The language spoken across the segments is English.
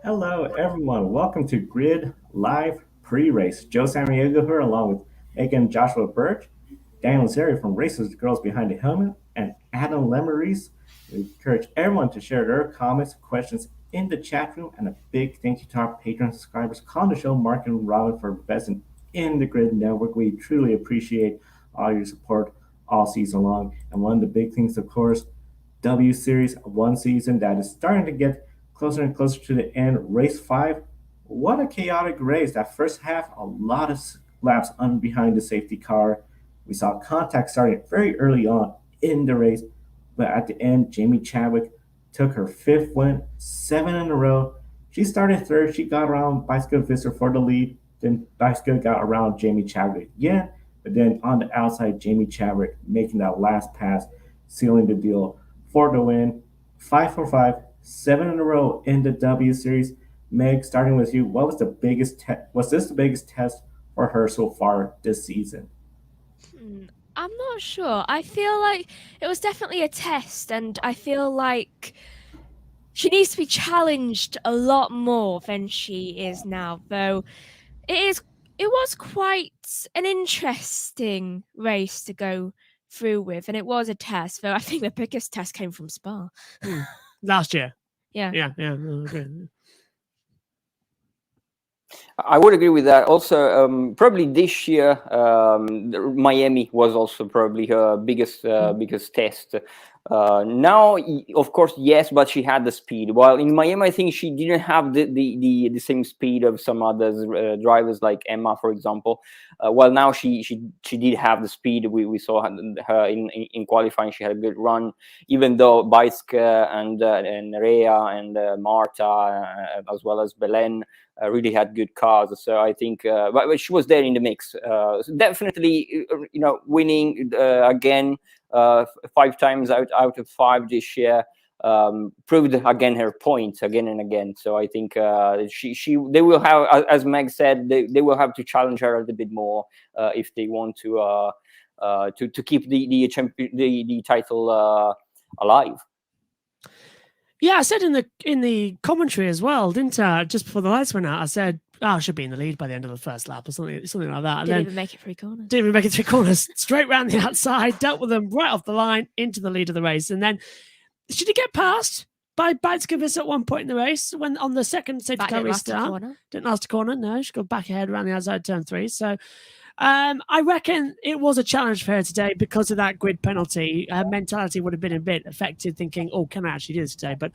Hello, everyone. Welcome to Grid Live Pre-Race. Joe Samaniego here, along with Megan Joshua Birch, Daniel Zeri from Races Girls Behind the Helmet, and Adam Lemeries. We encourage everyone to share their comments, questions in the chat room, and a big thank you to our Patreon subscribers calling the show, Mark and Robin, for investing in the Grid Network. We truly appreciate all your support all season long. And one of the big things, of course, W Series, one season that is starting to get closer and closer to the end. Race 5, what a chaotic race. That first half, a lot of laps behind the safety car. We saw contact starting very early on in the race, but at the end, Jamie Chadwick took her fifth win, 7 in a row. She started third. She got around Bicycle Visser for the lead. Then Bicycle got around Jamie Chadwick again, but then on the outside, Jamie Chadwick making that last pass, sealing the deal for the win. 5 for 5, 7 in a row in the W Series. Meg, starting with you, what was the biggest was this the biggest test for her so far this season? I'm not sure. I feel like it was definitely a test, and I feel like she needs to be challenged a lot more than she is now. Though it was quite an interesting race to go through with, and it was a test. Though I think the biggest test came from Spa. Last year. Yeah. Yeah. Okay. I would agree with that. Also, probably this year, Miami was also probably her biggest test. Now, of course, yes, but she had the speed. While in Miami, I think she didn't have the same speed of some other drivers, like Emma, for example. While now she did have the speed. We saw her in qualifying. She had a good run, even though Baiska and Rea and Marta, as well as Belen, really had good cars. So I think, but she was there in the mix. So definitely, winning again 5 times out of 5 this year. Proved again her point again and again. So I think they will have, as Meg said, they will have to challenge her a little bit more if they want to keep the title alive. Yeah, I said in the commentary as well, didn't I? Just before the lights went out, I said, I should be in the lead by the end of the first lap or something like that. Didn't even make it 3 corners. Didn't even make it 3 corners. Straight round the outside, dealt with them right off the line into the lead of the race. And then she did get passed by Baitzkevitz at one point in the race when on the second safety car restart. Didn't last a corner. No, she got back ahead around the outside turn 3. So I reckon it was a challenge for her today because of that grid penalty. Her mentality would have been a bit affected, thinking, "Oh, can I actually do this today?" But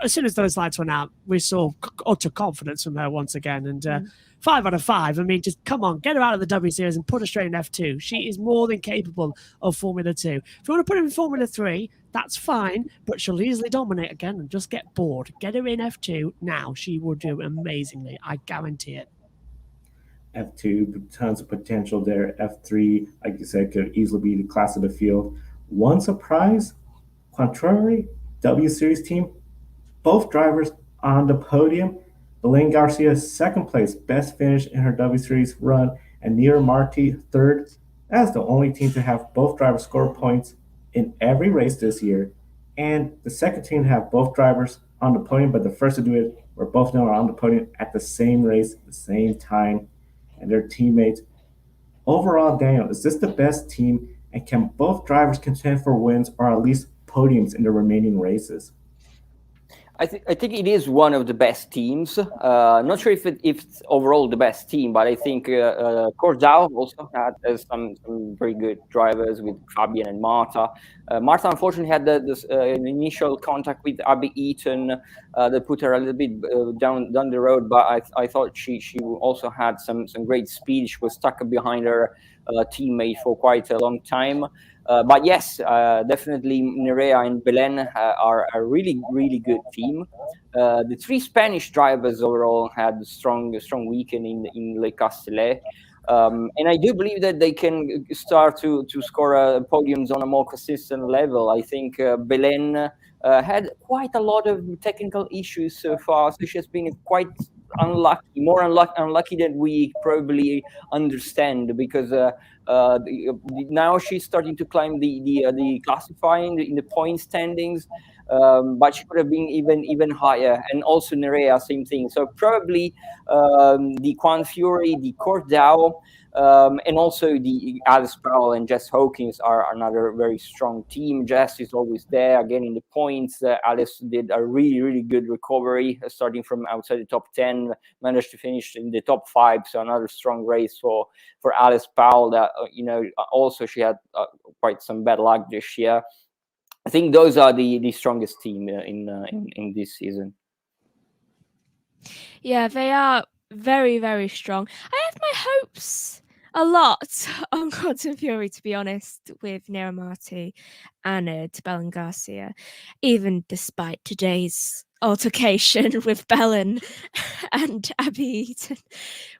as soon as those lights went out, we saw utter confidence from her once again. And 5 out of 5. I mean, just come on, get her out of the W Series and put her straight in F2. She is more than capable of Formula 2. If you want to put her in Formula 3, that's fine, but she'll easily dominate again and just get bored. Get her in F2 now. She will do amazingly. I guarantee it. F2, tons of potential there. F3, like you said, could easily be the class of the field. One surprise, contrary, W Series team, both drivers on the podium. Belen Garcia, second place, best finish in her W Series run, and Nira Marti, third. That's the only team to have both drivers score points in every race this year, and the second team to have both drivers on the podium, but the first to do it were both now on the podium at the same race, the same time, and their teammates. Overall, Daniel, is this the best team, and can both drivers contend for wins or at least podiums in the remaining races? I think it is one of the best teams. Not sure if it's overall the best team, but I think Cordau also had some very good drivers with Fabian and Marta. Marta unfortunately had this initial contact with Abby Eaton that put her a little bit down the road, but I thought she also had some great speed. She was stuck behind her teammate for quite a long time. But yes, definitely Nerea and Belen are a really, really good team. The 3 Spanish drivers overall had a strong weekend in Le Castellet. And I do believe that they can start to score podiums on a more consistent level. I think Belen had quite a lot of technical issues so far, so she has been quite unlucky than we probably understand, because now she's starting to climb the classifying in the point standings, but she could have been even higher. And also Nerea, same thing. So probably the Quan Fury, the Cordell, and also the Alice Powell and Jess Hawkins are another very strong team. Jess is always there again in the points. Alice did a really good recovery, starting from outside the top 10, managed to finish in the top 5. So another strong race for Alice Powell. That also she had quite some bad luck this year. I think those are the strongest team in this season. Yeah, they are very strong. I have my hopes a lot on Quantum Fury, to be honest, with Nera Marti and Belen Garcia, even despite today's altercation with Belen and Abby Eaton,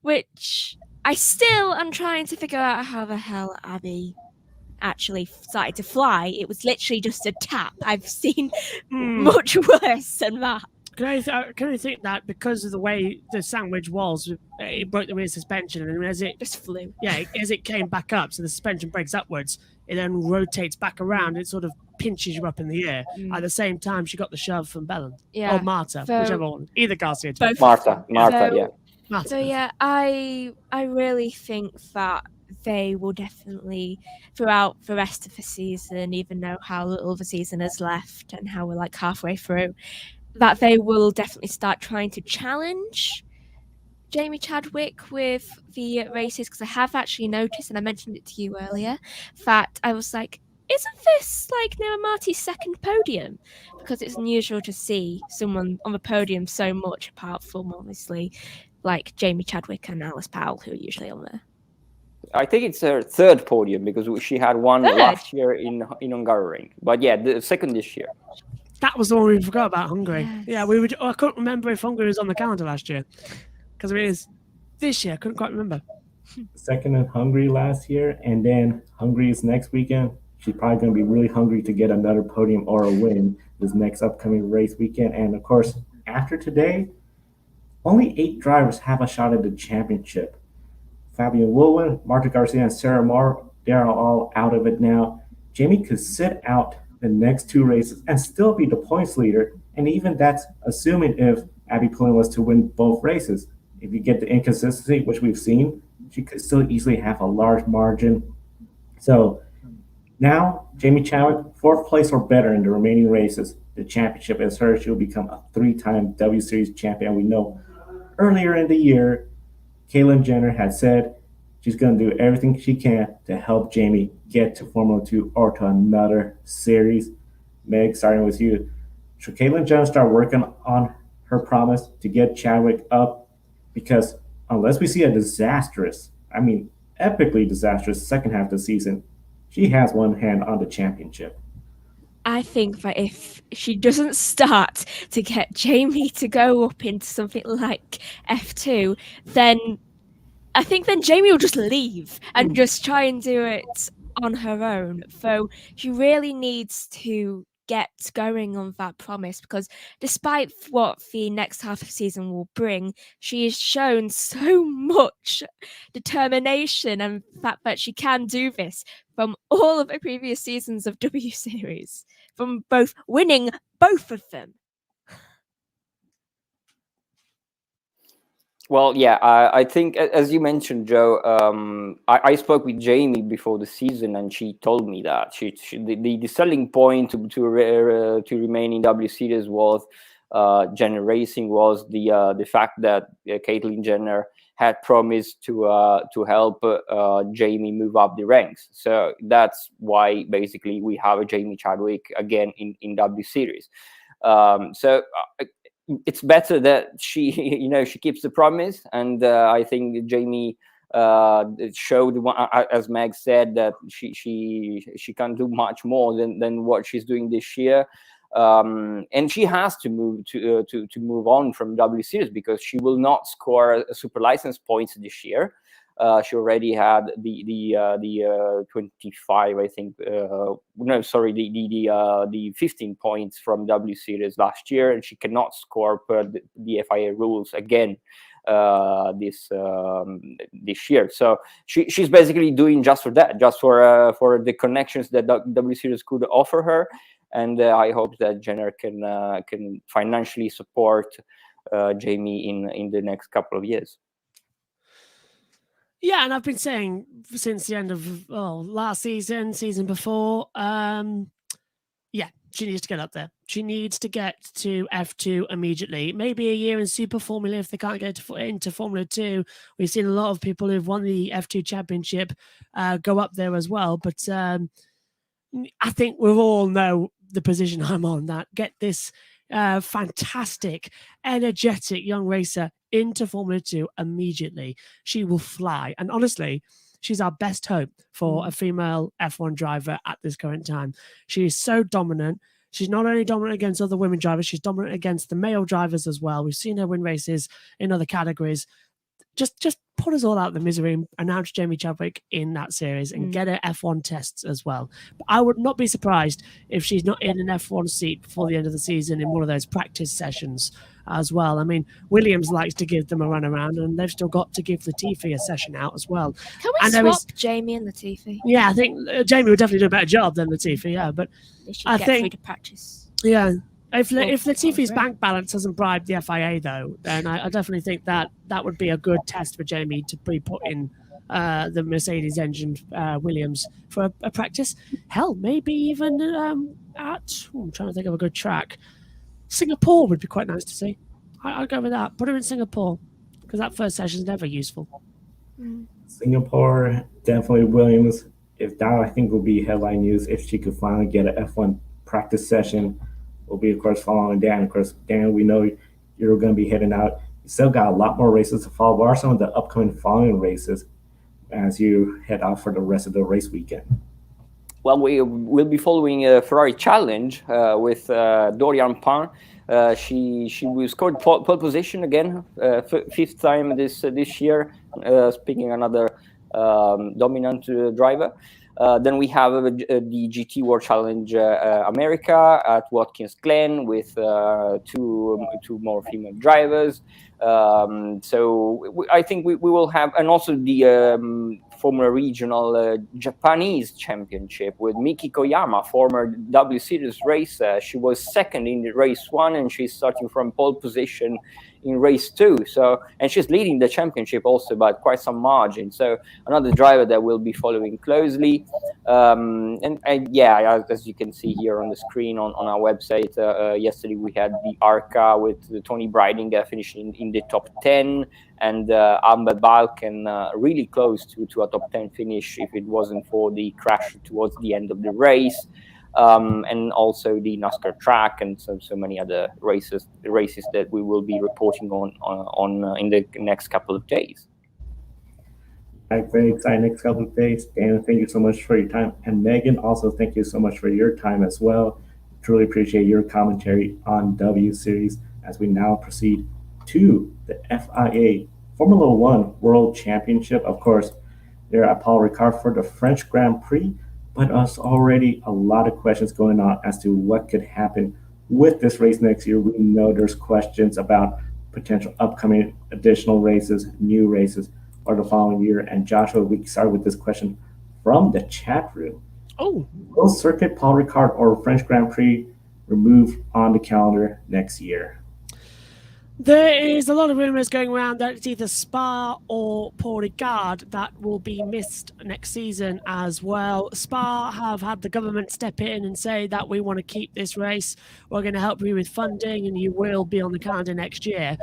which I still am trying to figure out how the hell Abby actually started to fly. It was literally just a tap. I've seen much worse than that. Can I think that because of the way the sandwich was, it broke the rear suspension, and as it just flew. Yeah, as it came back up, so the suspension breaks upwards, it then rotates back around. It sort of pinches you up in the air. At the same time, she got the shove from Belen or Marta, whichever one. Either Garcia. Both. Marta, yeah. Marta. So yeah, I really think that they will definitely, throughout the rest of the season, even though how little the season is left and how we're like halfway through, that they will definitely start trying to challenge Jamie Chadwick with the races, because I have actually noticed, and I mentioned it to you earlier, that I was like, isn't this like Nera Marti's second podium? Because it's unusual to see someone on the podium so much, apart from obviously like Jamie Chadwick and Alice Powell, who are usually on there. I think it's her third podium, because she had one last year in Hungaroring. But yeah, the second this year. That was the one we forgot about, Hungary. Yes. Yeah, I couldn't remember if Hungary was on the calendar last year, because it is this year. I couldn't quite remember. Second in Hungary last year, and then Hungary is next weekend. She's probably going to be really hungry to get another podium or a win this next upcoming race weekend. And of course, after today, only 8 drivers have a shot at the championship. Fabian Woolwin, Marta Garcia, and Sarah Moore, they are all out of it now. Jamie could sit out the next 2 races and still be the points leader, and even that's assuming if Abby Pullen was to win both races. If you get the inconsistency, which we've seen, she could still easily have a large margin. So now Jamie Chadwick, 4th place or better in the remaining races. The championship is hers. She'll become a 3-time W Series champion. We know earlier in the year, Caitlyn Jenner had said she's going to do everything she can to help Jamie get to Formula 2 or to another series. Meg, starting with you. Should Caitlyn Jenner start working on her promise to get Chadwick up? Because unless we see a epically disastrous second half of the season, she has one hand on the championship. I think that if she doesn't start to get Jamie to go up into something like F2, then I think then Jamie will just leave and just try and do it on her own. So she really needs to get going on that promise, because despite what the next half of the season will bring, she has shown so much determination and the fact that she can do this from all of the previous seasons of W Series, from both winning both of them. Well, yeah, I think, as you mentioned, Joe, I spoke with Jamie before the season, and she told me that the selling point to remain in W Series was Jenner Racing was the fact that Caitlyn Jenner had promised to help Jamie move up the ranks. So that's why basically we have a Jamie Chadwick again in W Series. It's better that she keeps the promise, and I think Jamie showed, as Meg said, that she can't do much more than what she's doing this year, and she has to move on from W Series, because she will not score super license points this year. She already had the 25, I think. No, sorry, the 15 points from W Series last year, and she cannot score per the FIA rules again this year. So she's basically doing just for that, just for the connections that W Series could offer her. And I hope that Jenner can financially support Jamie in the next couple of years. Yeah, and I've been saying since the end of last season before, she needs to get up there. She needs to get to F2 immediately. Maybe a year in Super Formula if they can't get into Formula 2. We've seen a lot of people who've won the F2 championship go up there as well. But I think we all know the position I'm on, that get this fantastic, energetic young racer into Formula 2 immediately. She will fly. And honestly, she's our best hope for a female F1 driver at this current time. She is so dominant. She's not only dominant against other women drivers, she's dominant against the male drivers as well. We've seen her win races in other categories. Just put us all out of the misery and announce Jamie Chadwick in that series and get her F1 tests as well. But I would not be surprised if she's not in an F1 seat before the end of the season in one of those practice sessions as well. I mean, Williams likes to give them a run around, and they've still got to give Latifi a session out as well. Can we swap Jamie and Latifi? Yeah, I think Jamie would definitely do a better job than Latifi, yeah. But I think through to practice. Yeah. If Latifi's bank balance hasn't bribed the FIA, though, then I definitely think that would be a good test for Jamie to be put in the Mercedes engine Williams for a practice. Hell, maybe even I'm trying to think of a good track. Singapore would be quite nice to see. I'll go with that. Put her in Singapore, because that first session is never useful. Singapore, definitely Williams. If that, I think, will be headline news if she could finally get an F1 practice session. Will be, of course, following Dan. Of course, Dan, we know you're going to be heading out. You still got a lot more races to follow. What are some of the upcoming following races as you head out for the rest of the race weekend? Well, we will be following a Ferrari challenge with Dorian Pan. She scored pole position again, fifth time this year, speaking another dominant driver. Then we have the GT World Challenge America at Watkins Glen with two more female drivers. So I think we will have, and also the Formula Regional Japanese Championship with Miki Koyama, former W Series racer. She was second in the race 1, and she's starting from pole position in race 2. So, and she's leading the championship also by quite some margin. So another driver that we'll be following closely. As you can see here on the screen on our website, yesterday we had the ARCA with Tony Briding finishing in the top 10, and Amber Balkan really close to a top 10 finish if it wasn't for the crash towards the end of the race. And also the NASCAR track and so many other races that we will be reporting on in the next couple of days. Very exciting next couple of days. Dan, thank you so much for your time. And Megan, also thank you so much for your time as well. Truly appreciate your commentary on W Series as we now proceed to the FIA Formula One World Championship. Of course, they're at Paul Ricard for the French Grand Prix. But there's already a lot of questions going on as to what could happen with this race next year. We know there's questions about potential upcoming additional races, new races, or the following year. And Joshua, we start with this question from the chat room. Will Circuit, Paul Ricard, or French Grand Prix remove on the calendar next year? There is a lot of rumors going around that it's either Spa or Paul Ricard that will be missed next season as well. Spa have had the government step in and say that we want to keep this race. We're going to help you with funding and you will be on the calendar next year.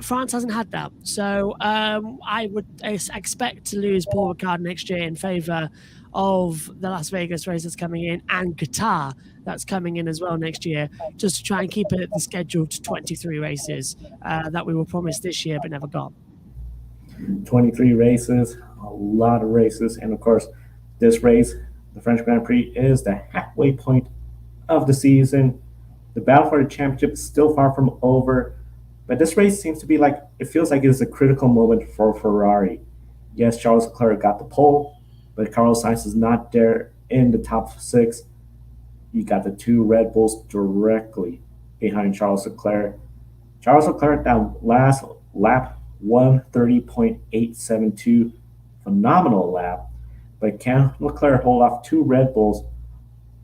France hasn't had that. So I would expect to lose Paul Ricard next year in favour of the Las Vegas race that's coming in and Qatar that's coming in as well next year, just to try and keep it at the scheduled 23 races that we were promised this year but never got. 23 races, a lot of races. And of course, this race, the French Grand Prix, is the halfway point of the season. The battle for the championship is still far from over, but this race seems to be it feels like it's a critical moment for Ferrari. Yes, Charles Leclerc got the pole, but Carlos Sainz is not there in the top 6. You got the 2 Red Bulls directly behind Charles Leclerc. Charles Leclerc, that last lap, 1:30.872, phenomenal lap. But can Leclerc hold off 2 Red Bulls,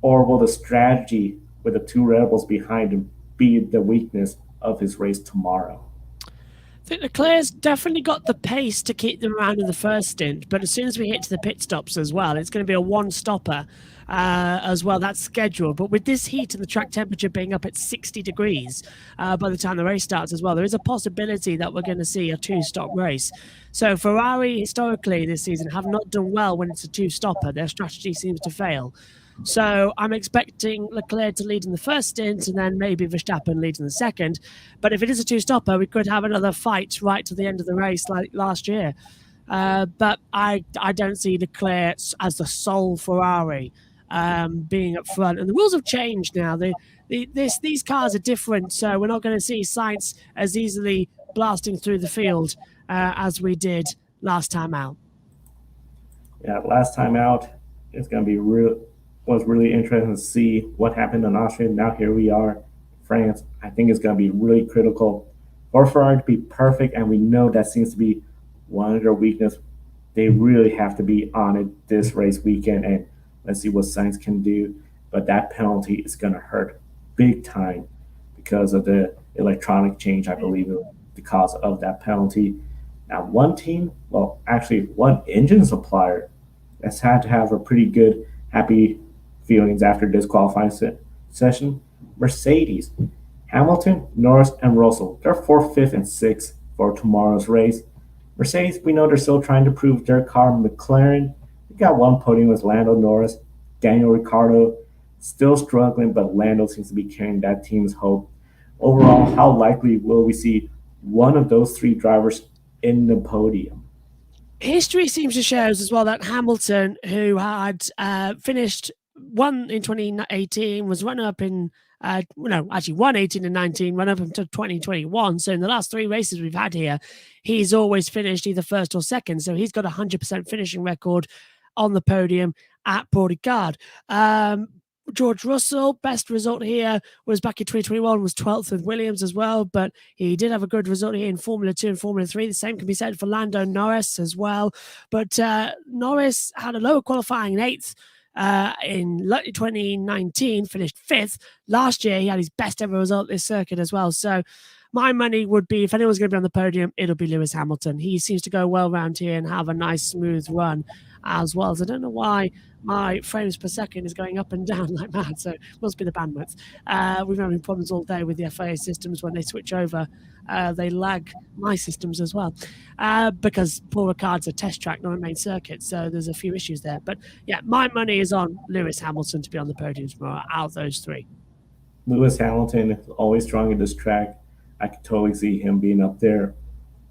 or will the strategy with the 2 Red Bulls behind him be the weakness of his race tomorrow? I think Leclerc's definitely got the pace to keep them around in the first stint, but as soon as we hit to the pit stops as well, it's going to be a one-stopper as well. That's scheduled. But with this heat and the track temperature being up at 60 degrees by the time the race starts as well, there is a possibility that we're going to see a 2-stop race. So Ferrari, historically this season, have not done well when it's a 2-stopper. Their strategy seems to fail. So I'm expecting Leclerc to lead in the first stint and then maybe Verstappen lead in the second. But if it is a 2-stopper, we could have another fight right to the end of the race like last year. But I don't see Leclerc as the sole Ferrari being up front. And the rules have changed now. These cars are different, so we're not going to see Sainz as easily blasting through the field as we did last time out. Yeah, last time out, it's going to be was really interesting to see what happened in Austria. Now here we are, France. I think it's going to be really critical for Ferrari to be perfect, and we know that seems to be one of their weaknesses. They really have to be on it this race weekend, and let's see what Sainz can do. But that penalty is going to hurt big time because of the electronic change, I believe, the cause of that penalty. Now, one engine supplier that's had to have a pretty good, happy feelings after this qualifying session. Mercedes, Hamilton, Norris, and Russell. They're 4th, 5th, and 6th for tomorrow's race. Mercedes, we know they're still trying to prove their car. McLaren, we got one podium with Lando Norris. Daniel Ricciardo, still struggling, but Lando seems to be carrying that team's hope. Overall, how likely will we see one of those 3 drivers in the podium? History seems to show us as well that Hamilton, who had won in 2018, was runner-up in, won 18 and 19, run-up until 2021. So in the last 3 races we've had here, he's always finished either first or second. So he's got a 100% finishing record on the podium at Paul Ricard. George Russell, best result here was back in 2021, was 12th with Williams as well, but he did have a good result here in Formula 2 and Formula 3. The same can be said for Lando Norris as well. But Norris had a lower qualifying in 8th in 2019, finished 5th. Last year, he had his best ever result this circuit as well. So my money would be, if anyone's going to be on the podium, it'll be Lewis Hamilton. He seems to go well around here and have a nice smooth run as well. So I don't know why my frames per second is going up and down like mad. So it must be the bandwidth. We've been having problems all day with the FIA systems. When they switch over, they lag my systems as well because Paul Ricard's a test track, not a main circuit. So there's a few issues there. But yeah, my money is on Lewis Hamilton to be on the podium tomorrow out of those 3. Lewis Hamilton is always strong in this track. I could totally see him being up there.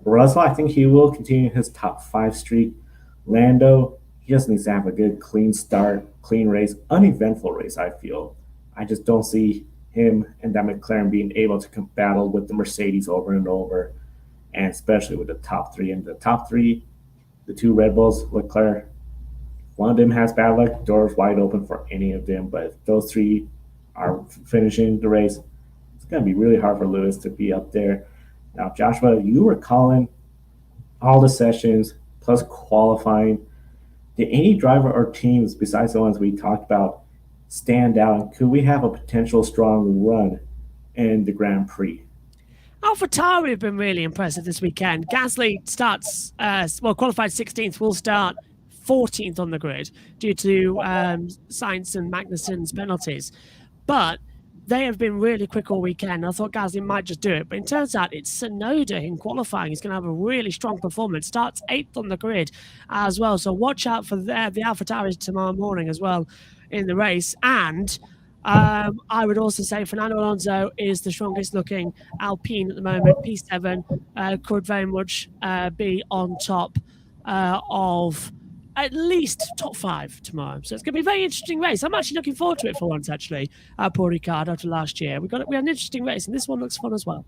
Russell, I think he will continue his top 5 streak. Lando, he just needs to have a good, clean start, clean race, uneventful race, I feel. I just don't see him and that McLaren being able to battle with the Mercedes over and over, and especially with the top 3. And the top 3, the 2 Red Bulls, Leclerc, one of them has bad luck, doors wide open for any of them. But if those 3 are finishing the race, it's going to be really hard for Lewis to be up there. Now, Joshua, you were calling all the sessions plus qualifying. Did any driver or teams besides the ones we talked about stand out? And could we have a potential strong run in the Grand Prix? AlphaTauri have been really impressive this weekend. Gasly starts, qualified 16th, will start 14th on the grid due to Sainz and Magnussen's penalties. But they have been really quick all weekend. I thought Gasly might just do it, but it turns out it's Tsunoda in qualifying. He's going to have a really strong performance. Starts 8th on the grid as well. So watch out for the AlphaTauris tomorrow morning as well in the race. And I would also say Fernando Alonso is the strongest looking Alpine at the moment. P7 could very much be on top of at least top 5 tomorrow. So it's going to be a very interesting race. I'm actually looking forward to it for once, actually, Paul Ricard after last year. We had an interesting race, and this one looks fun as well.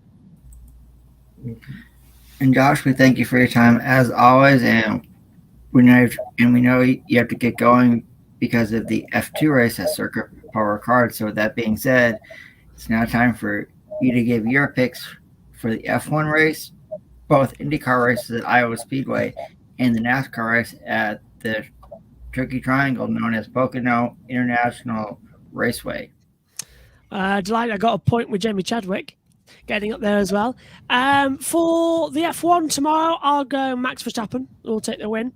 And Josh, we thank you for your time as always, and we know you have to get going because of the F2 race at Circuit Paul Ricard. So with that being said, it's now time for you to give your picks for the F1 race, both IndyCar races at Iowa Speedway, and the NASCAR race at the Tricky Triangle known as Pocono International Raceway. Delighted I got a point with Jamie Chadwick getting up there as well. For the F1 tomorrow, I'll go Max Verstappen. Will take the win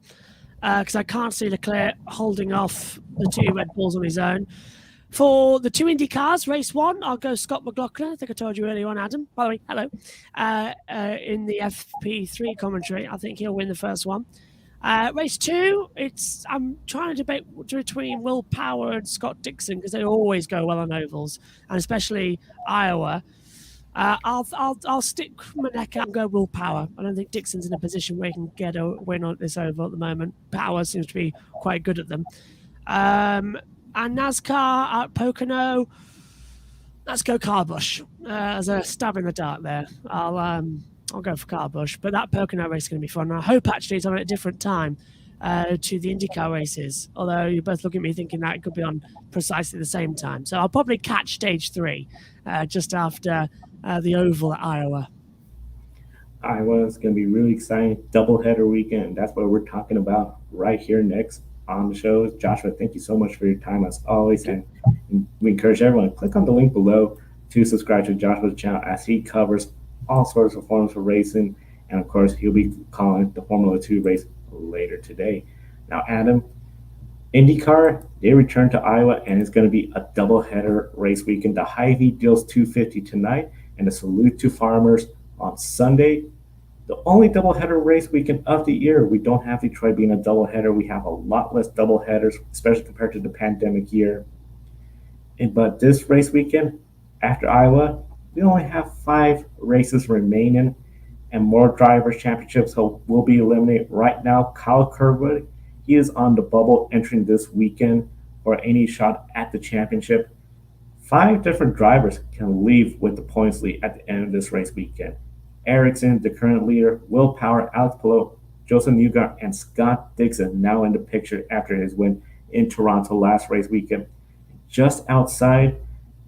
because I can't see Leclerc holding off the two Red Bulls on his own. For the two Indy cars, race 1, I'll go Scott McLaughlin. I think I told you earlier on, Adam. By the way, hello. In the FP3 commentary, I think he'll win the first one. Race 2, I'm trying to debate between Will Power and Scott Dixon because they always go well on ovals, and especially Iowa. I'll stick my neck out and go Will Power. I don't think Dixon's in a position where he can get a win on this oval at the moment. Power seems to be quite good at them. And NASCAR at Pocono, let's go Carbush. As a stab in the dark there. I'll go for Carbush, but that Pocono race is going to be fun. I hope actually it's on at a different time to the IndyCar races, although you both look at me thinking that it could be on precisely the same time. So I'll probably catch stage 3 just after the oval at Iowa. Iowa is going to be really exciting. Doubleheader weekend. That's what we're talking about right here next on the show. Joshua, thank you so much for your time as always. And we encourage everyone to click on the link below to subscribe to Joshua's channel as he covers all sorts of forms of racing, and of course he'll be calling the Formula 2 race later today. Now, Adam, IndyCar, they return to Iowa, and it's going to be a doubleheader race weekend. The Hy-Vee Deals 250 tonight, and the Salute to Farmers on Sunday. The only doubleheader race weekend of the year. We don't have Detroit being a doubleheader. We have a lot less doubleheaders, especially compared to the pandemic year. But this race weekend, after Iowa, we only have 5 races remaining, and more drivers' championships will be eliminated. Right now, Kyle Kirkwood, he is on the bubble entering this weekend for any shot at the championship. 5 different drivers can leave with the points lead at the end of this race weekend. Ericsson, the current leader, Will Power, Alex Palou, Joseph Newgarden, and Scott Dixon now in the picture after his win in Toronto last race weekend. Just outside,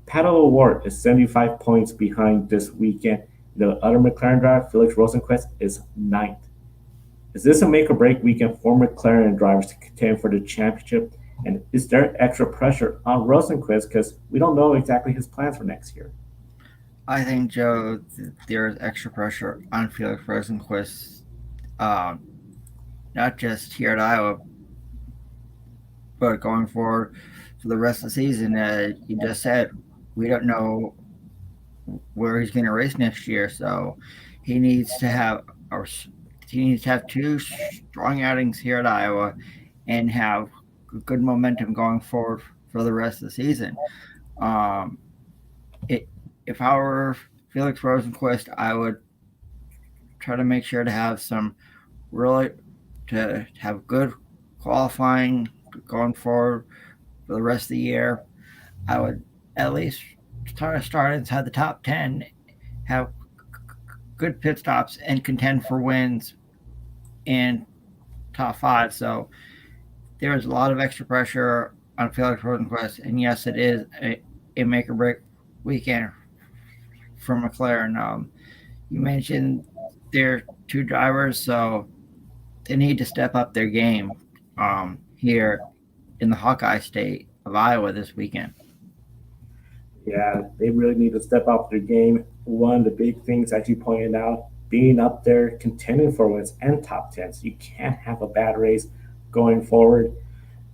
Pato O'Ward is 75 points behind this weekend. The other McLaren driver, Felix Rosenquist, is 9th. Is this a make-or-break weekend for McLaren drivers to contend for the championship? And is there extra pressure on Rosenquist because we don't know exactly his plans for next year? I think, Joe, there's extra pressure on Felix Rosenquist, not just here at Iowa, but going forward for the rest of the season. You just said, we don't know where he's going to race next year, so he needs to have 2 strong outings here at Iowa and have good momentum going forward for the rest of the season. If I were Felix Rosenquist, I would try to make sure to have have good qualifying going forward for the rest of the year. I would at least start inside the top 10, have good pit stops, and contend for wins in top 5. So there's a lot of extra pressure on Felix Rosenquist, and yes, it is a make or break weekend for McLaren. You mentioned they're 2 drivers, so they need to step up their game here in the Hawkeye state of Iowa this weekend. Yeah, they really need to step up their game. One of the big things, as you pointed out, being up there, contending for wins and top 10s. You can't have a bad race going forward.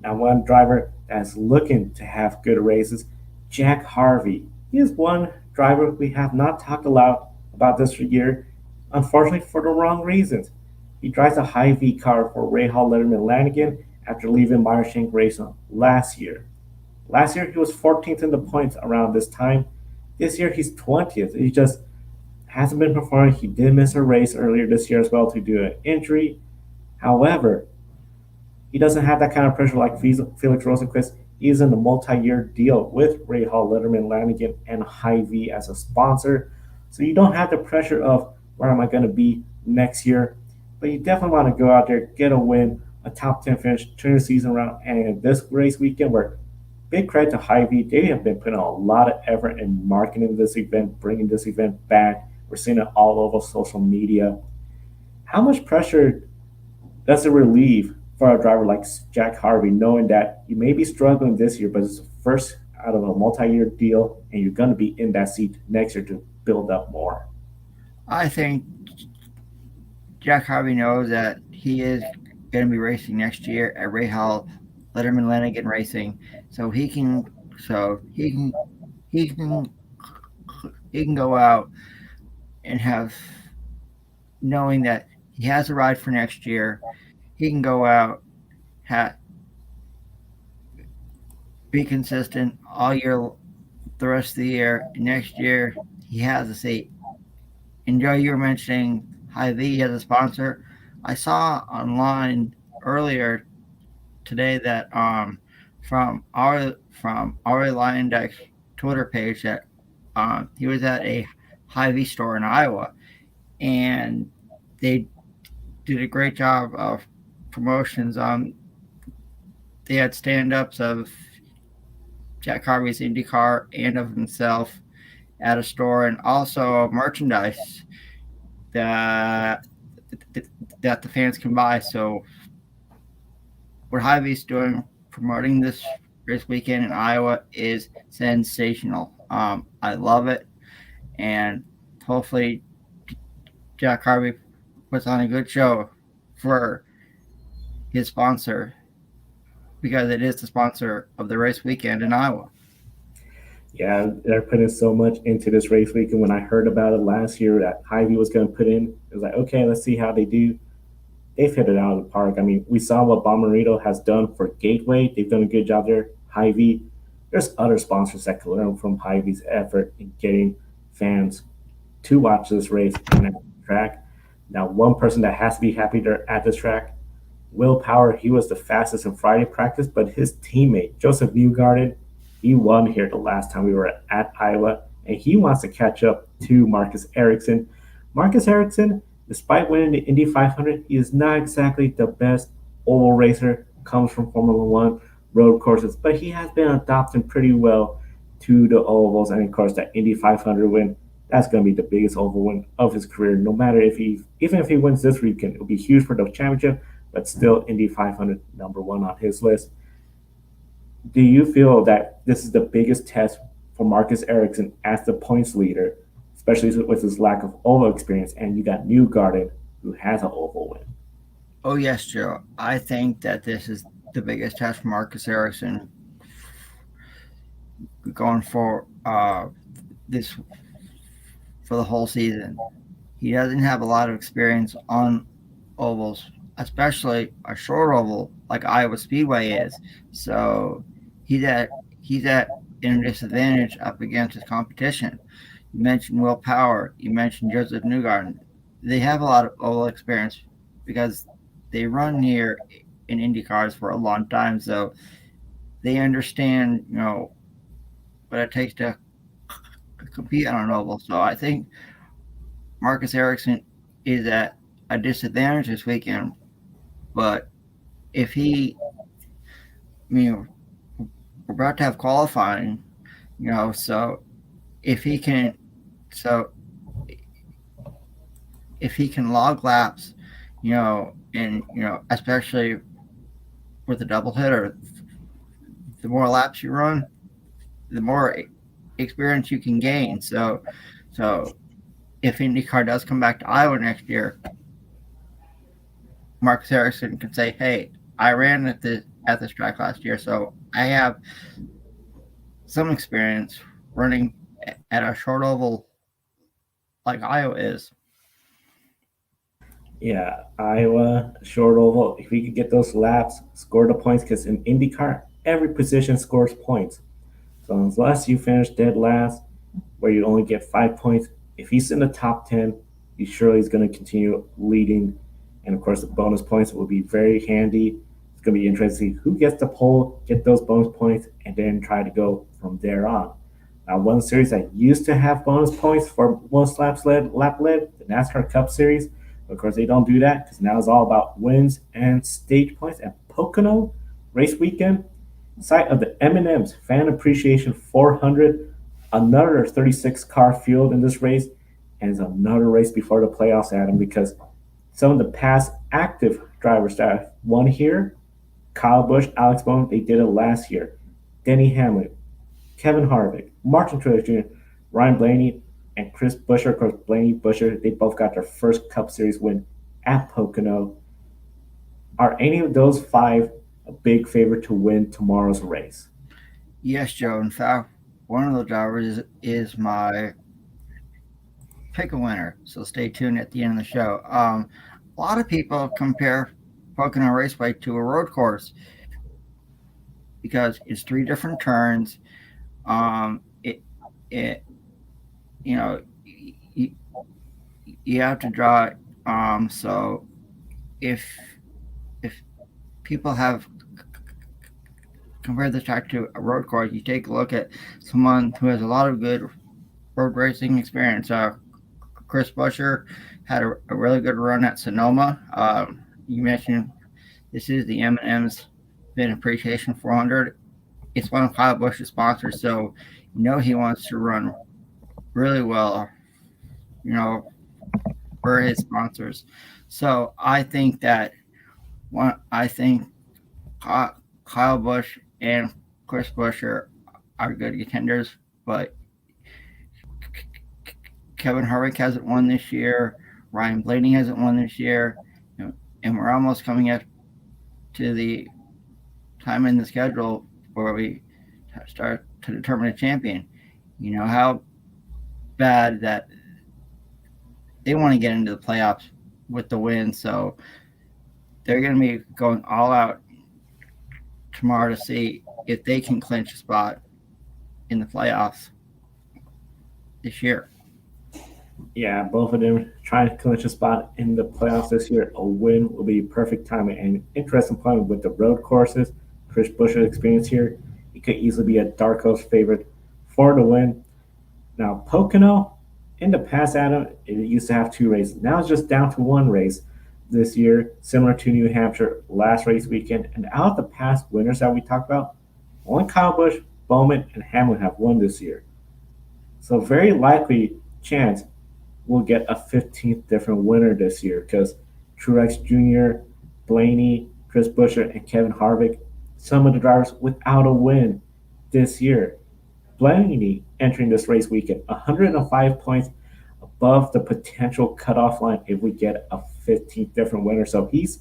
Now, one driver that's looking to have good races, Jack Harvey. He is one driver we have not talked a lot about this year, unfortunately for the wrong reasons. He drives a Hy-Vee car for Rahal Letterman Lanigan after leaving Meyershank Racing last year. Last year, he was 14th in the points around this time. This year, he's 20th. He just hasn't been performing. He did miss a race earlier this year as well due to an injury. However, he doesn't have that kind of pressure like Felix Rosenquist. He's in a multi-year deal with Rahal Letterman Lanigan and Hy-Vee as a sponsor. So you don't have the pressure of where am I going to be next year. But you definitely want to go out there, get a win a top 10 finish, turn the season around. And in this race weekend, where big credit to Hy-Vee, they have been putting a lot of effort in marketing this event, bringing this event back. We're seeing it all over social media. How much pressure does it relieve for a driver like Jack Harvey, knowing that you may be struggling this year, but it's the first out of a multi-year deal, and you're going to be in that seat next year to build up more? I think Jack Harvey knows that he is going to be racing next year at Rahal Letterman Lanigan Racing, so he can go out and have, knowing that he has a ride for next year, he can go out, be consistent all year, the rest of the year. And next year, he has a seat. And Joe, you were mentioning Hy-Vee as a sponsor. I saw online earlier today that from our Lion Twitter page that he was at a Hy-Vee store in Iowa, and they did a great job of promotions. They had stand-ups of Jack Harvey's IndyCar and of himself at a store, and also merchandise that the fans can buy. So what Hy-Vee's doing, promoting this weekend in Iowa, is sensational. I love it, and hopefully Jack Harvey puts on a good show for his sponsor, because it is the sponsor of the race weekend in Iowa. Yeah, they're putting so much into this race weekend. When I heard about it last year that Hy-Vee was going to put in, it was like, okay, let's see how they do. They've hit it out of the park. I mean, we saw what Bomarito has done for Gateway. They've done a good job there. Hy-Vee, there's other sponsors that can learn from Hy-Vee's effort in getting fans to watch this race and at the track. Now, one person that has to be happy they're at this track, Will Power, he was the fastest in Friday practice, but his teammate, Joseph Newgarden, he won here the last time we were at Iowa, and he wants to catch up to Marcus Ericsson. Marcus Ericsson, despite winning the Indy 500, he is not exactly the best oval racer, comes from Formula One road courses, but he has been adapting pretty well to the ovals, and of course that Indy 500 win, that's going to be the biggest oval win of his career. No matter even if he wins this weekend, it'll be huge for the championship, but still Indy 500 number one on his list. Do you feel that this is the biggest test for Marcus Ericsson as the points leader, especially with his lack of oval experience, and you got Newgarden, who has an oval win? Oh, yes, Joe. I think that this is the biggest test for Marcus Ericsson going for this for the whole season. He doesn't have a lot of experience on ovals, especially a short oval like Iowa Speedway is. So he's at in a disadvantage up against his competition. You mentioned Will Power. You mentioned Joseph Newgarden. They have a lot of oval experience because they run here in Indy cars for a long time, so they understand, what it takes to compete on an oval. So I think Marcus Ericsson is at a disadvantage this weekend, but we're about to have qualifying, so if he can log laps, and especially with a doubleheader, the more laps you run, the more experience you can gain. So if IndyCar does come back to Iowa next year, Marcus Ericsson can say, "Hey, I ran at this track last year, so I have some experience running at a short oval like Iowa is." Yeah, Iowa, short oval. If we could get those laps, score the points, because in IndyCar, every position scores points. So unless you finish dead last, where you only get 5 points, if he's in the top 10, he surely is going to continue leading. And of course, the bonus points will be very handy. It's going to be interesting to see who gets the pole, get those bonus points, and then try to go from there on. Now, one series that used to have bonus points for most lap led, the NASCAR Cup Series, Of course, they don't do that because now it's all about wins and stage points at Pocono race weekend, site of the M&M's Fan Appreciation 400, another 36 car field in this race, and it's another race before the playoffs, Adam, because some of the past active drivers that have won here, Kyle Busch, Alex Bowman, they did it last year. Denny Hamlin, Kevin Harvick, Martin Truex Jr., Ryan Blaney, and Chris Buescher. Of course, Blaney, Buescher, they both got their first Cup Series win at Pocono. Are any of those 5 a big favorite to win tomorrow's race? Yes, Joe. In fact, one of the drivers is my pick a winner. So stay tuned at the end of the show. A lot of people compare Pocono Raceway to a road course because it's 3 different turns. You have to draw it. So if people have compared this track to a road course, you take a look at someone who has a lot of good road racing experience. Chris Buescher had a really good run at Sonoma. You mentioned this is the M&M's Fan Appreciation 400. It's one of Kyle Busch's sponsors, so he wants to run really well, for his sponsors. So I think that Kyle Busch and Chris Buescher are good contenders, but Kevin Harvick hasn't won this year. Ryan Blaney hasn't won this year, and we're almost coming up to the time in the schedule where we start to determine a champion. How bad that they want to get into the playoffs with the win, so they're going to be going all out tomorrow to see if they can clinch a spot in the playoffs this year. Yeah, both of them trying to clinch a spot in the playoffs this year. A win will be perfect timing and interesting point with the road courses. Chris Buescher's experience here, he could easily be a dark horse favorite for the win. Now, Pocono, in the past, Adam, it used to have 2 races. Now it's just down to 1 race this year, similar to New Hampshire last race weekend. And out of the past winners that we talked about, only Kyle Busch, Bowman, and Hamlin have won this year. So very likely chance we'll get a 15th different winner this year because Truex Jr., Blaney, Chris Buescher, and Kevin Harvick, some of the drivers without a win this year. Blaney entering this race weekend, 105 points above the potential cutoff line if we get a 15th different winner. So he's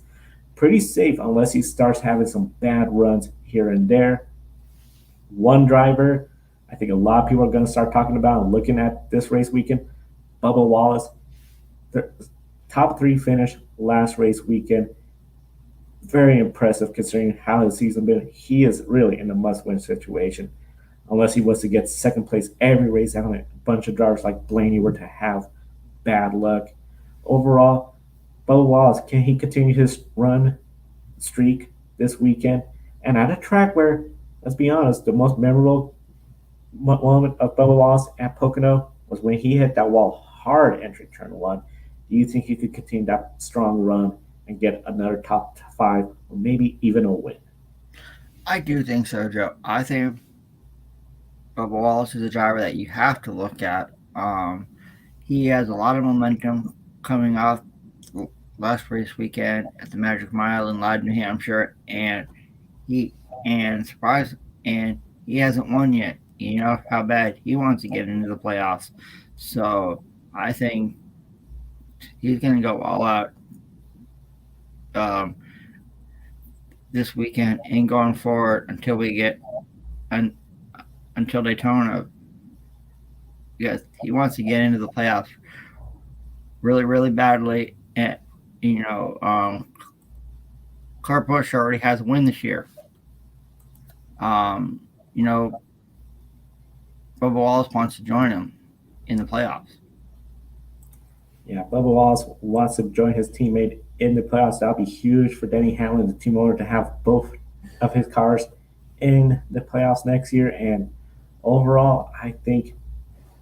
pretty safe unless he starts having some bad runs here and there. One driver I think a lot of people are going to start talking about and looking at this race weekend, Bubba Wallace. The top 3 finish last race weekend. Very impressive considering how his season been. He is really in a must-win situation. Unless he was to get second place every race, having a bunch of drivers like Blaney were to have bad luck. Overall, Bubba Wallace, can he continue his run streak this weekend? And at a track where, let's be honest, the most memorable moment of Bubba Wallace at Pocono was when he hit that wall hard entering turn 1. Do you think he could continue that strong run and get another top 5 or maybe even a win? I do think so, Joe. I think Bubba Wallace is a driver that you have to look at. He has a lot of momentum coming off last race weekend at the Magic Mile in Lyden, New Hampshire, and he hasn't won yet. You know how bad he wants to get into the playoffs. So I think he's going to go all out this weekend and going forward until we get until Daytona. Because he wants to get into the playoffs really, really badly. And Kyle Busch already has a win this year. Bubba Wallace wants to join him in the playoffs. Yeah, Bubba Wallace wants to join his teammate in the playoffs. That'll be huge for Denny Hamlin, the team owner, to have both of his cars in the playoffs next year. And overall, I think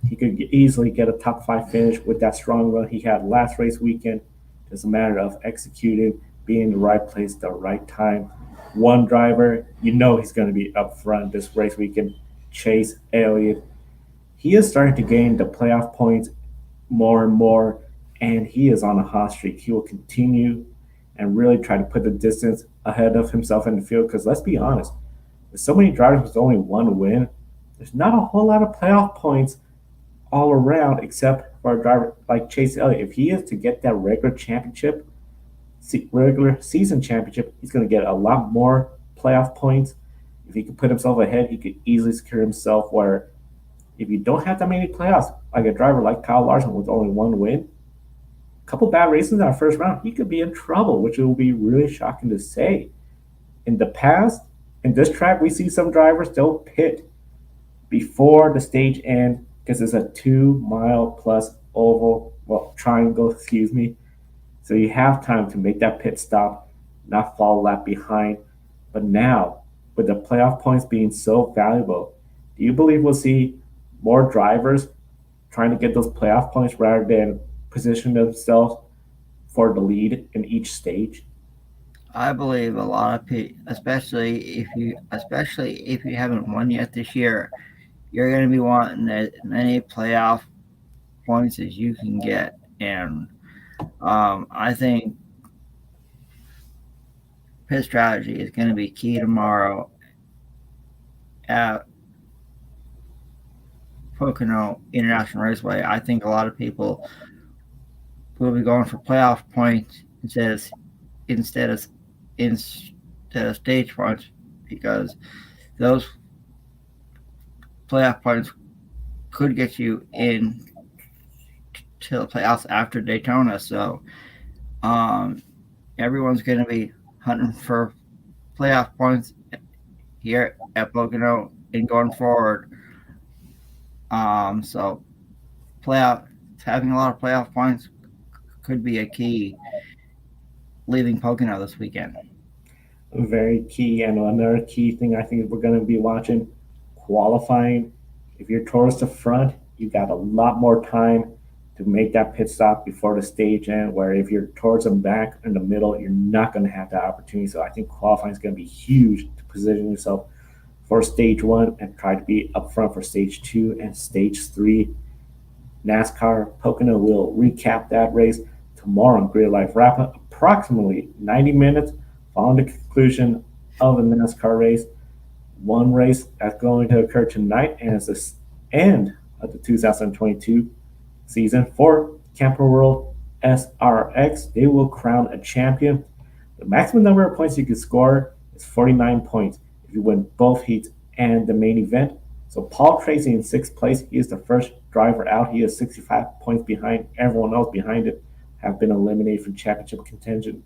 he could easily get a top 5 finish with that strong run he had last race weekend It's a matter of executing, being in the right place, the right time. One driver, he's going to be up front this race weekend. Chase Elliott. He is starting to gain the playoff points more and more, and he is on a hot streak. He will continue and really try to put the distance ahead of himself in the field because let's be honest, with so many drivers with only one win, there's not a whole lot of playoff points all around except for a driver like Chase Elliott. If he is to get that regular season championship, he's going to get a lot more playoff points. If he could put himself ahead, he could easily secure himself where if you don't have that many playoffs, like a driver like Kyle Larson with only one win, a couple bad races in our first round, he could be in trouble, which will be really shocking to say. In the past, in this track, we see some drivers still pit before the stage end because it's a 2-mile plus triangle, So you have time to make that pit stop, not fall a lap behind. But now, with the playoff points being so valuable, do you believe we'll see more drivers trying to get those playoff points rather than position themselves for the lead in each stage? I believe a lot of people, especially if you haven't won yet this year, you're going to be wanting as many playoff points as you can get. And I think pit strategy is going to be key tomorrow at Pocono International Raceway. I think a lot of people will be going for playoff points instead of stage points because those playoff points could get you in to the playoffs after Daytona. So everyone's going to be hunting for playoff points here at Pocono and going forward. So having a lot of playoff points could be a key leaving Pocono this weekend. Very key. And another key thing I think we're going to be watching, qualifying. If you're towards the front, you got a lot more time to make that pit stop before the stage end, where if you're towards the back in the middle, you're not going to have that opportunity. So I think qualifying is going to be huge to position yourself for stage 1 and try to be up front for stage 2 and stage 3. NASCAR Pocono will recap that race tomorrow on Grid Life Wrap Up, approximately 90 minutes following the conclusion of the NASCAR race. One race that's going to occur tonight, and it's the end of the 2022 season for Camper World SRX. They will crown a champion. The maximum number of points you can score is 49 points if you win both heats and the main event. So Paul Tracy in 6th place. He is the first driver out. He is 65 points behind. Everyone else behind it have been eliminated from championship contention.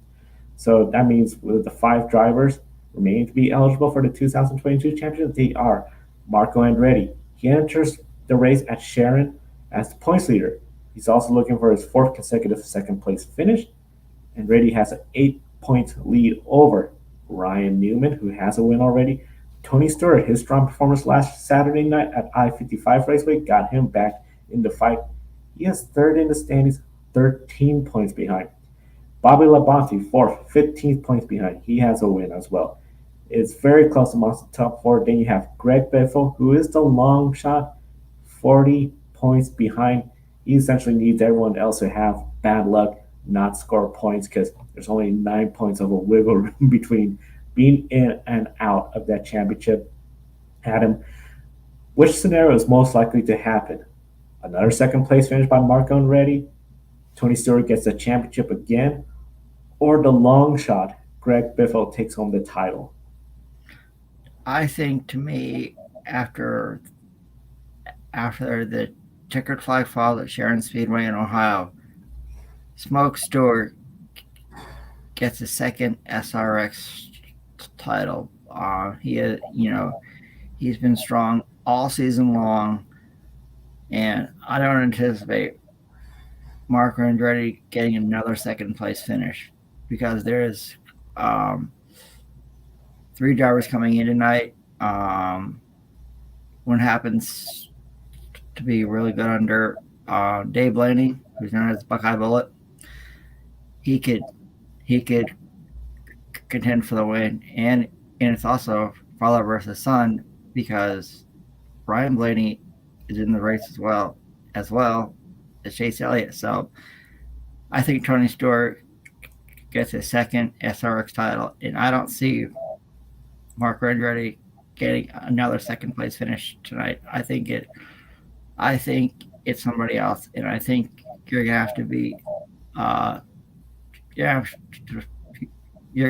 So that means with the 5 drivers remaining to be eligible for the 2022 championship, they are Marco Andretti. He enters the race at Sharon as the points leader. He's also looking for his 4th consecutive second place finish. Andretti has an 8-point lead over Ryan Newman, who has a win already. Tony Stewart, his strong performance last Saturday night at I-55 Raceway got him back in the fight. He is 3rd in the standings, 13 points behind. Bobby Labonte, 4th, 15 points behind. He has a win as well. It's very close amongst the top 4. Then you have Greg Biffle, who is the long shot, 40 points behind. He essentially needs everyone else to have bad luck, not score points, because there's only 9 points of a wiggle room between being in and out of that championship. Adam, which scenario is most likely to happen? Another second place finish by Marco Andretti, Tony Stewart gets the championship again, or the long shot, Greg Biffle takes home the title? I think, to me, after the checkered flag fall at Sharon Speedway in Ohio, Smoke Stewart gets a second SRX title. He's been strong all season long, and I don't anticipate Marco Andretti getting another second place finish because there's 3 drivers coming in tonight. One happens to be really good under Dave Blaney, who's known as Buckeye Bullet. he could contend for the win, and it's also father versus son because Ryan Blaney is in the race as well as Chase Elliott. So I think Tony Stewart gets his second SRX title, and I don't see Mark Andretti getting another second place finish tonight. I think it's somebody else, and I think you're gonna have to be you're gonna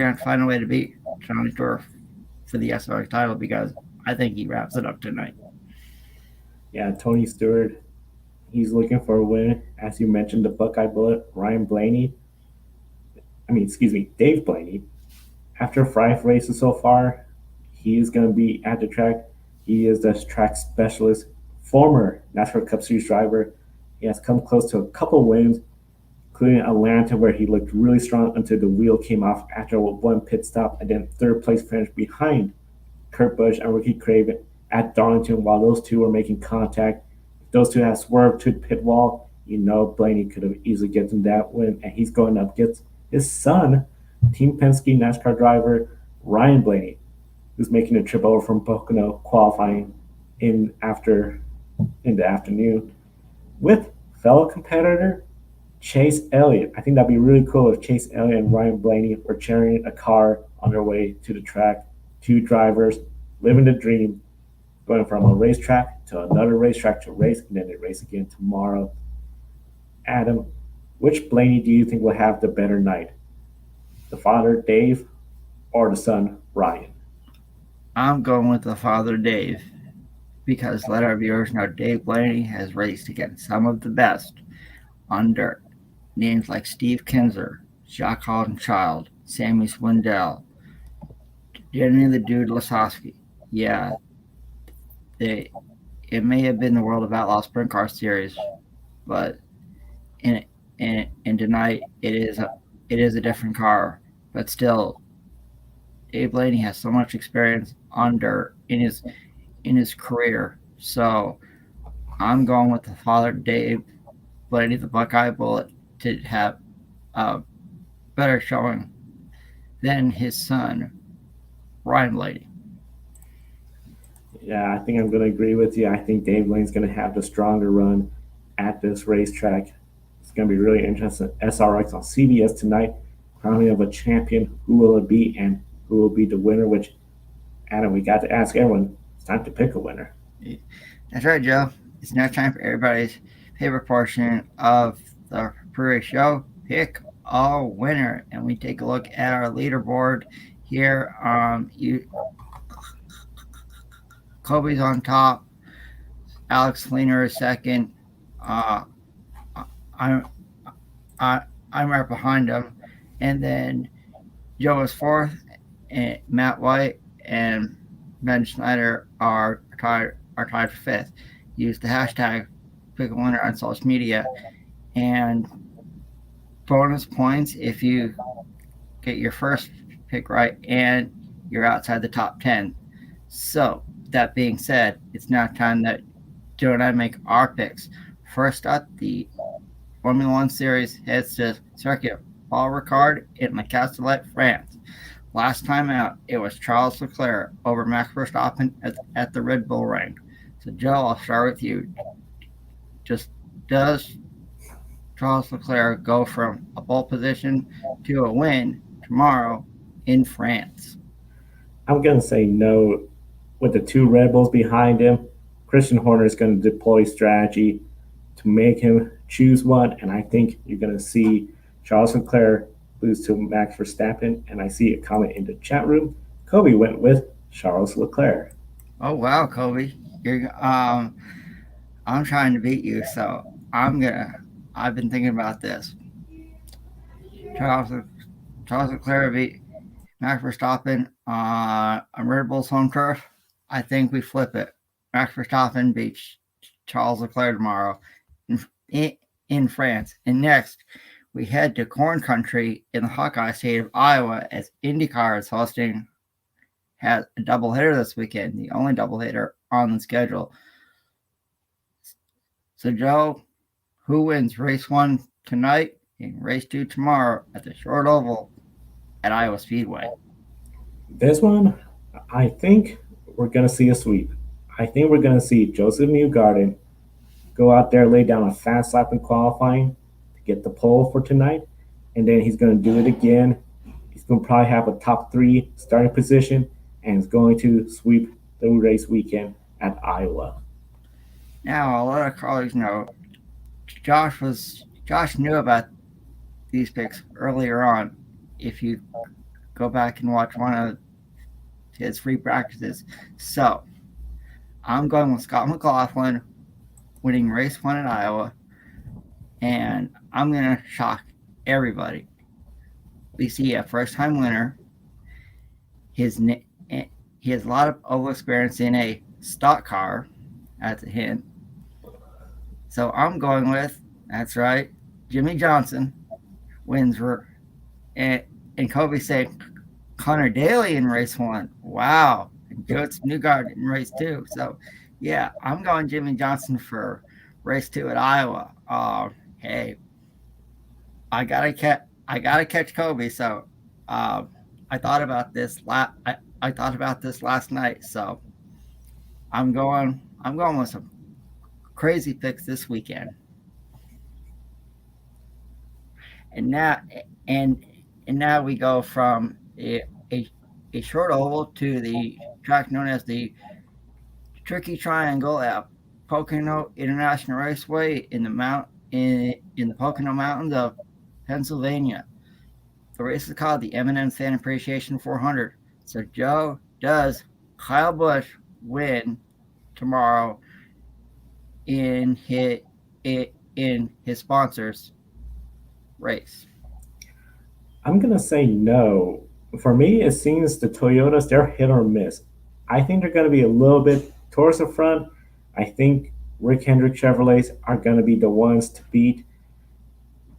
have to find a way to beat Tony Stewart for the SRX title because I think he wraps it up tonight. Yeah, Tony Stewart, he's looking for a win. As you mentioned, the Buckeye Bullet, Dave Blaney. After 5 races so far, he is going to be at the track. He is the track specialist, former NASCAR Cup Series driver. He has come close to a couple wins, including Atlanta, where he looked really strong until the wheel came off after one pit stop, and then third place finish behind Kurt Busch and Ricky Craven at Darlington while those two were making contact. If those two had swerved to the pit wall, Blaney could have easily gotten that win, and he's going up against his son, Team Penske NASCAR driver Ryan Blaney, who's making a trip over from Pocono, qualifying in the afternoon with fellow competitor Chase Elliott. I think that'd be really cool if Chase Elliott and Ryan Blaney were sharing a car on their way to the track. 2 drivers living the dream, going from a racetrack to another racetrack to race, and then they race again tomorrow. Adam, which Blaney do you think will have the better night? The father, Dave, or the son, Ryan? I'm going with the father, Dave, because let our viewers know Dave Blaney has raced against some of the best on dirt. Names like Steve Kinzer, Jacques Holdenchild, Sammy Swindell, Danny the Dude Lasowski. Yeah, it may have been the World of Outlaw Sprint Car Series, but in tonight it is a different car. But still, Dave Blaney has so much experience on dirt in his career. So I'm going with the father, Dave Blaney, the Buckeye Bullet, to have a better showing than his son, Ryan Blaney. Yeah, I think I'm going to agree with you. I think Dave Blaney's going to have the stronger run at this racetrack. It's going to be really interesting. SRX on CBS tonight. Crowning of a champion. Who will it be, and who will be the winner? Which, Adam, we got to ask everyone. It's time to pick a winner. That's right, Joe. It's now time for everybody's favorite portion of the pre-race show. Pick a winner, and we take a look at our leaderboard here. Kobe's on top. Alex Fleener is second. I'm right behind him, and then Joe is fourth, and Matt White and Ben Schneider are tied for fifth. Use the hashtag pick a winner on social media, and bonus points if you get your first pick right and you're outside the top 10. So that being said, it's now time that Joe and I make our picks. First up, the Formula One Series heads to circuit Paul Ricard in the Castellet, France. Last time out, it was Charles Leclerc over Max Verstappen at the Red Bull Ring. So Joe, I'll start with you. Just does Charles Leclerc go from a pole position to a win tomorrow in France? I'm going to say no. With the 2 Red Bulls behind him, Christian Horner is going to deploy strategy to make him choose one, and I think you're going to see Charles Leclerc lose to Max Verstappen, and I see a comment in the chat room. Kobe went with Charles Leclerc. Oh, wow, Kobe. I'm trying to beat you, so I've been thinking about this. Charles Leclerc beat Max Verstappen on Red Bull's home turf. I think we flip it. Max Verstappen beats Charles Leclerc tomorrow in France. And next, we head to corn country in the Hawkeye state of Iowa as IndyCar is has a doubleheader this weekend, the only doubleheader on the schedule. So, Joe, who wins race 1 tonight in race 2 tomorrow at the short oval at Iowa Speedway? This one, I think we're going to see a sweep. I think we're going to see Joseph Newgarden go out there, lay down a fast lap in qualifying to get the pole for tonight, and then he's going to do it again. He's going to probably have a top 3 starting position, and is going to sweep the race weekend at Iowa. Now, I'll let our colleagues know, Josh knew about these picks earlier on. If you go back and watch one of his free practices. So, I'm going with Scott McLaughlin winning race 1 at Iowa, and I'm going to shock everybody. We see a first-time winner. He has a lot of oval experience in a stock car, that's a hint. So I'm going with, that's right, Jimmy Johnson wins, and Kobe said Connor Daly in race 1. Wow. And Joseph Newgarden in race 2. So, yeah, I'm going Jimmy Johnson for race 2 at Iowa. Hey, I gotta catch Kobe. So, I thought about this last night. So, I'm going with some crazy picks this weekend. And now we go from a short oval to the track known as the Tricky Triangle at Pocono International Raceway in the Pocono Mountains of Pennsylvania. The race is called the M&M Fan Appreciation 400. So, Joe, does Kyle Busch win tomorrow in his sponsor's race? I'm going to say no. For me, it seems the Toyotas, they're hit or miss. I think they're going to be a little bit towards the front. I think Rick Hendrick Chevrolets are going to be the ones to beat.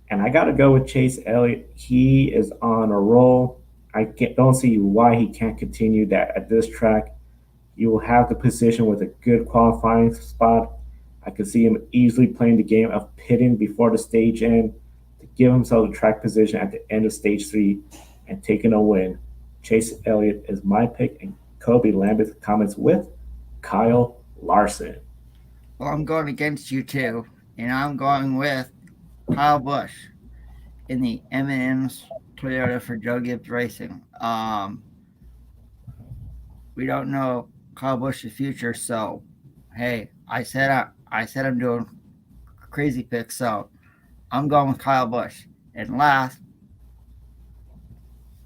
And I got to go with Chase Elliott. He is on a roll. I don't see why he can't continue that at this track. You will have the position with a good qualifying spot. I could see him easily playing the game of pitting before the stage end to give himself the track position at the end of stage 3 and taking a win. Chase Elliott is my pick, and Kobe Lambeth comments with Kyle Larson. Well, I'm going against you too, and I'm going with Kyle Busch in the M&M's Toyota for Joe Gibbs Racing. We don't know Kyle Busch's future, so hey, I said I'm doing crazy picks, so I'm going with Kyle Busch. And last,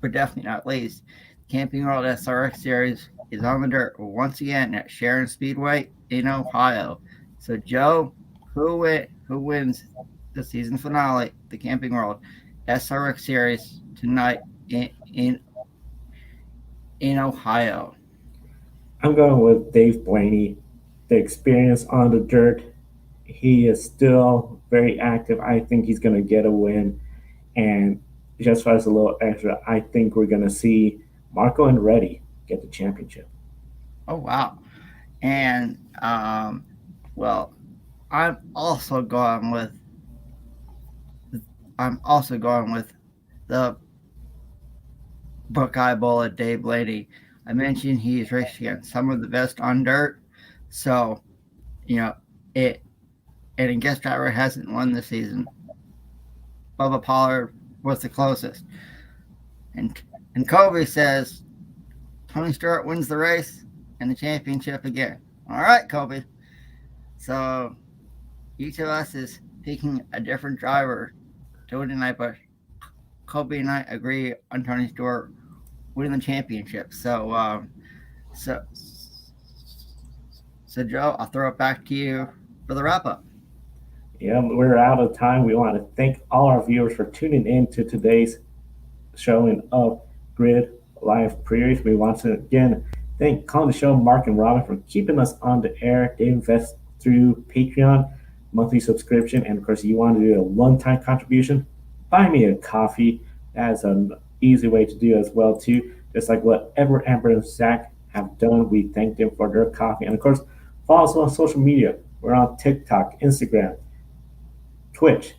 but definitely not least, Camping World SRX Series is on the dirt once again at Sharon Speedway in Ohio. So, Joe, who wins the season finale, the Camping World SRX Series tonight in Ohio? I'm going with Dave Blaney. The experience on the dirt, he is still very active. I think he's going to get a win. And just as a little extra, I think we're going to see Marco Andretti get the championship. Oh, wow. And, well, I'm also going with the Buckeye Bullet, Dave Blaney. I mentioned he's racing against some of the best on dirt. So, and a guest driver hasn't won this season. Bubba Pollard was the closest. And Kobe says Tony Stewart wins the race and the championship again. All right, Kobe. So each of us is picking a different driver to win tonight, but Kobe and I agree on Tony Stewart winning the championship. So Joe, I'll throw it back to you for the wrap up. Yeah, we're out of time. We want to thank all our viewers for tuning in to today's showing of Grid Live Pre-Race. We want to again thank Calling the Show, Mark and Robin, for keeping us on the air. They invest through Patreon, monthly subscription, and of course, you want to do a one-time contribution, buy me a coffee. That is an easy way to do as well too. Just like what Edward, Amber, and Zach have done, we thank them for their coffee. And of course, follow us on social media. We're on TikTok, Instagram, Twitch,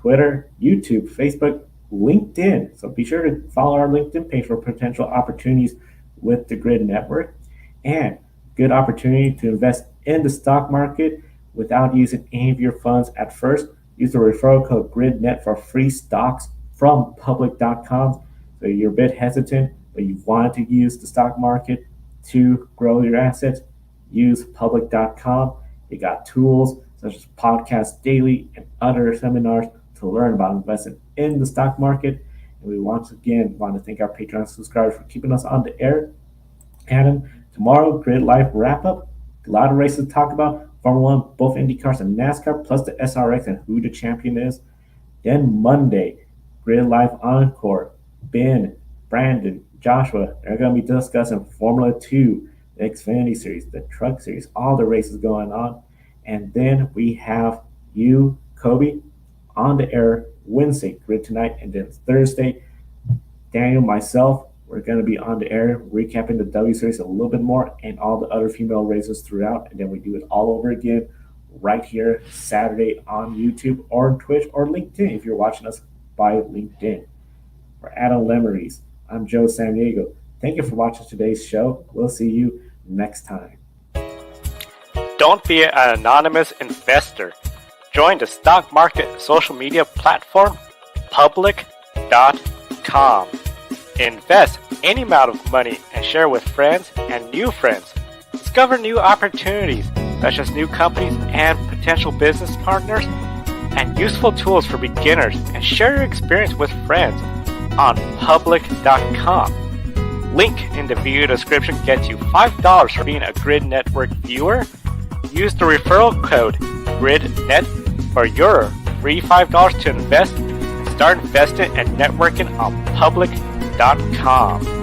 Twitter, YouTube, Facebook, LinkedIn. So be sure to follow our LinkedIn page for potential opportunities with the Grid Network, and good opportunity to invest in the stock market without using any of your funds at first. Use the referral code GRIDnet for free stocks from public.com. So you're a bit hesitant, but you want to use the stock market to grow your assets. Use public.com. They got tools such as Podcast Daily and other seminars to learn about investing in the stock market. And we once again want to thank our Patreon subscribers for keeping us on the air. Adam, tomorrow, Grid Life wrap up. A lot of races to talk about. Formula 1, both IndyCars and NASCAR, plus the SRX and who the champion is. Then Monday, Grid Life Encore. Ben, Brandon, Joshua, they're going to be discussing Formula 2, the Xfinity Series, the Truck Series, all the races going on. And then we have you, Kobe, on the air Wednesday, Grid Tonight, and then Thursday, Daniel, myself, we're going to be on the air recapping the W Series a little bit more and all the other female races throughout. And then we do it all over again right here Saturday on YouTube or Twitch or LinkedIn if you're watching us by LinkedIn. For Adam Lemeries, I'm Joe San Diego. Thank you for watching today's show. We'll see you next time. Don't be an anonymous investor. Join the stock market social media platform public.com. Invest any amount of money and share with friends and new friends. Discover new opportunities such as new companies and potential business partners and useful tools for beginners, and share your experience with friends on public.com. Link in the video description gets you $5 for being a Grid Network viewer. Use the referral code GRIDnet for your free $5 to invest and start investing and networking on public.com.